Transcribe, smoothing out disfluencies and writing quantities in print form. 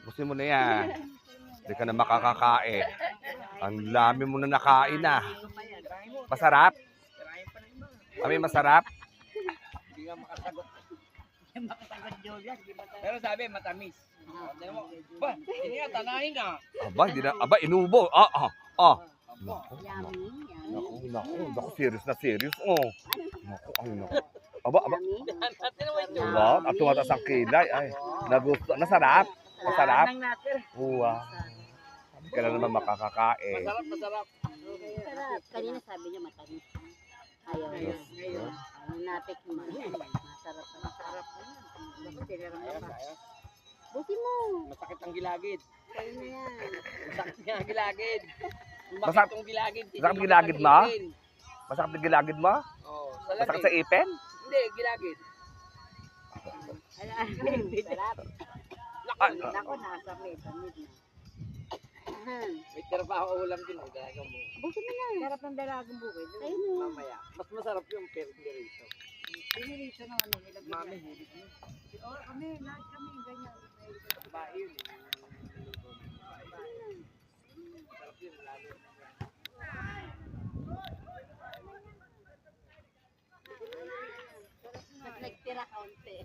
Gusto mo na yan. Hindi ka na makakakain. Ang dami mo na nakain na. Masarap? Kami masarap? Hindi nga makasagot. Pero sabi, matamis. Ba, hindi nga, tanahin nga. Aba, hindi na. Aba, inubo. Naku, Yummy. naku, serious na serious. Naku, naku. Aba. Diba? At tumataas ang kilay. Ay, nagusto. Nasarap. Masarap. Uwa. Hindi ka na naman makakakain. Masarap. Sarap. Kanina sabi niya matamis. Ayaw. Ngayon. Natik mo. Masarap. Ayos. Buti mo. Masakit ang gilagid. Kayo na yan. Masakit nga ang gilagid. Masakit- ang gilagid. masakit ang gilagid mo? Masakit na gilagid mo? Oo. Masakit sa ipin? Hindi, gilagid. Sarap. Ako nasa may tamid na. May trabaho ulam din. Ang galaga mo. Buti mo na. Sarap ng dalagang bukid. Kayo na. Mamaya. Mas masarap yung perdirito. Pinirito na ano. Mami, hilig mo. Kami, lahat kami. Ganyan. Babae yun. Masarap yun. Lalo. Nagtira kaunti.